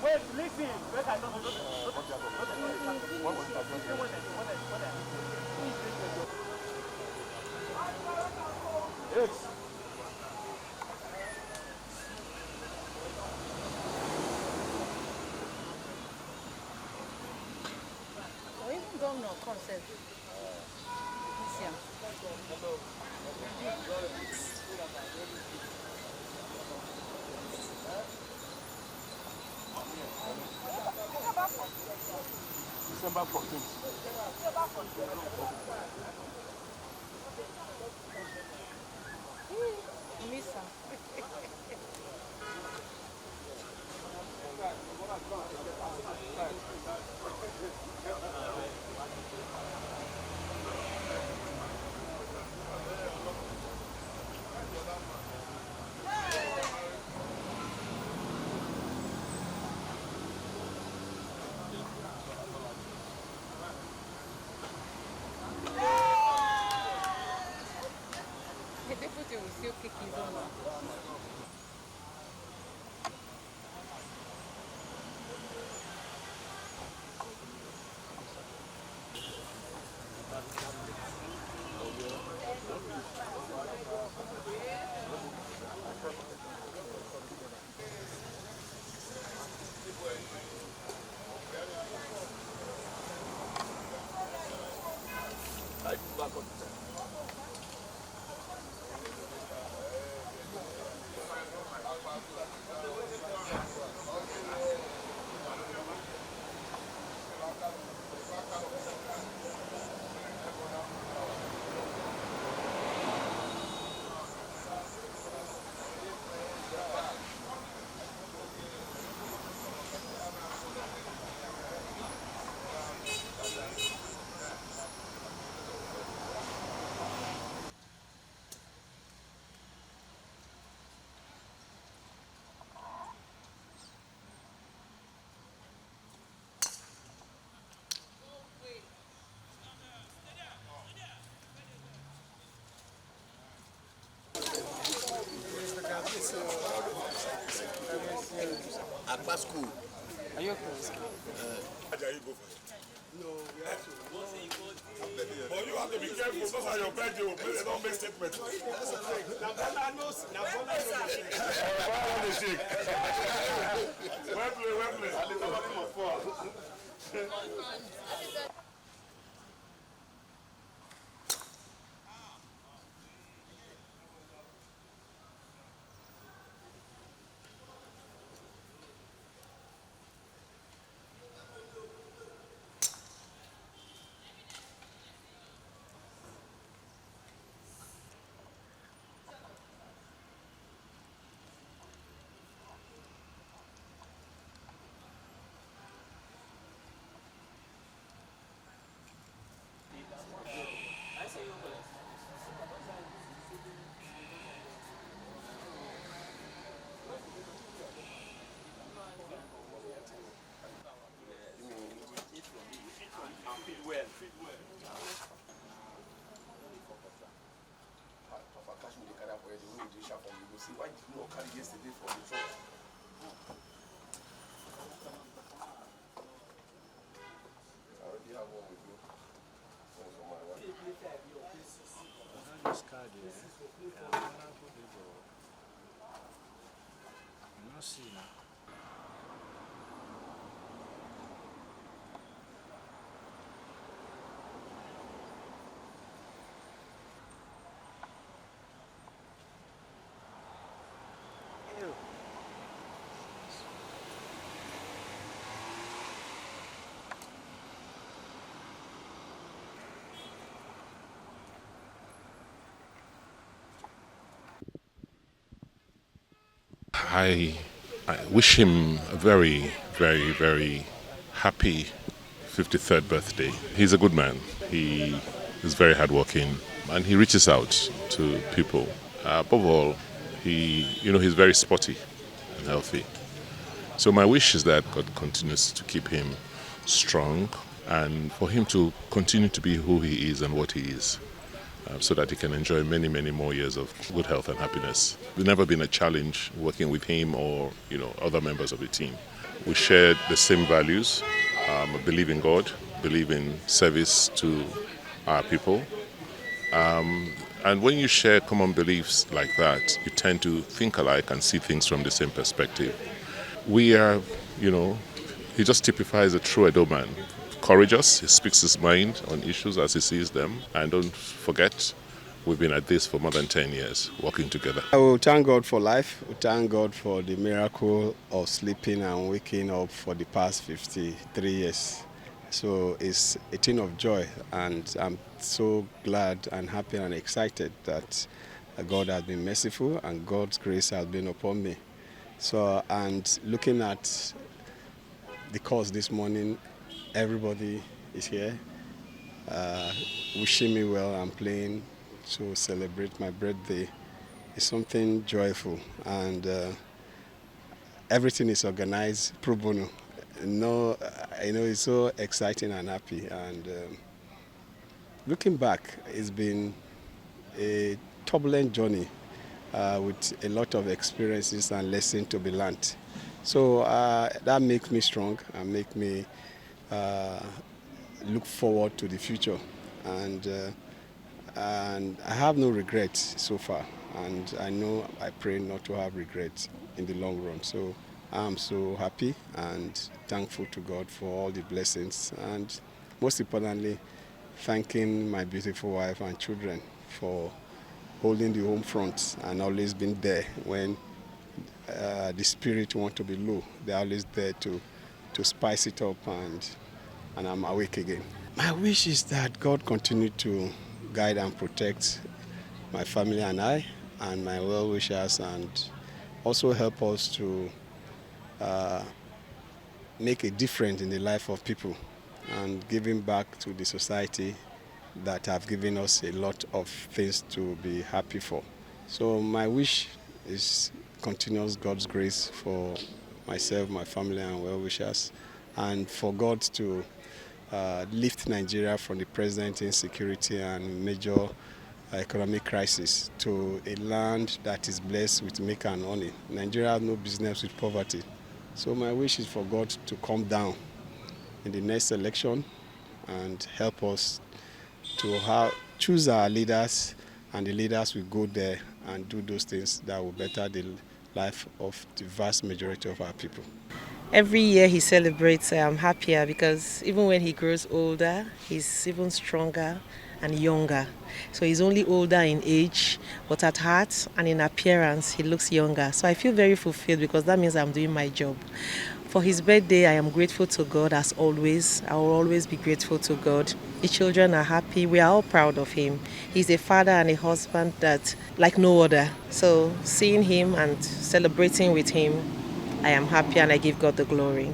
Wait, listen. Yes. Or even governor concept. This year. December 14th. Miss her. The deputy will still kick his own. At school. Are you okay? But you have to be careful. Those are your birthday. Please don't make statements. Well played. Why did you not carry yesterday from the church? I already have one with me. One for my wife. This card here, I'm not seeing it. I wish him a very, very, very happy 53rd birthday. He's a good man. He is very hardworking and he reaches out to people. Above all, He's very sporty and healthy. So my wish is that God continues to keep him strong and for him to continue to be who he is and what he is, so that he can enjoy many, many more years of good health and happiness. It's never been a challenge working with him or other members of the team. We shared the same values, believe in God, believe in service to our people. And when you share common beliefs like that, you tend to think alike and see things from the same perspective. We are, he just typifies a true Edo man. Courageous, he speaks his mind on issues as he sees them. And don't forget, we've been at this for more than 10 years, working together. I will thank God for life. I thank God for the miracle of sleeping and waking up for the past 53 years. So it's a thing of joy, and I'm so glad and happy and excited that God has been merciful and God's grace has been upon me. So, and looking at the course this morning, everybody is here wishing me well and playing to celebrate my birthday. It's something joyful, and everything is organized pro bono. It's so exciting and happy. And looking back, it's been a turbulent journey with a lot of experiences and lessons to be learned. So that makes me strong and make me look forward to the future. And I have no regrets so far. And I pray not to have regrets in the long run. So I'm so happy and thankful to God for all the blessings. And most importantly, thanking my beautiful wife and children for holding the home front and always been there when the spirit want to be low. They're always there to spice it up, and I'm awake again. My wish is that God continue to guide and protect my family and I and my well-wishers, and also help us to make a difference in the life of people and giving back to the society that have given us a lot of things to be happy for. So my wish is continuous God's grace for myself, my family and well-wishers, and for God to lift Nigeria from the present insecurity and major economic crisis to a land that is blessed with milk and honey. Nigeria has no business with poverty. So my wish is for God to come down in the next election and help us to choose our leaders, and the leaders will go there and do those things that will better the life of the vast majority of our people. Every year he celebrates, I'm happier because even when he grows older, he's even stronger and younger. So he's only older in age, but at heart and in appearance, he looks younger. So I feel very fulfilled because that means I'm doing my job. For his birthday, I am grateful to God as always. I will always be grateful to God. The children are happy. We are all proud of him. He's a father and a husband that like no other. So seeing him and celebrating with him, I am happy and I give God the glory.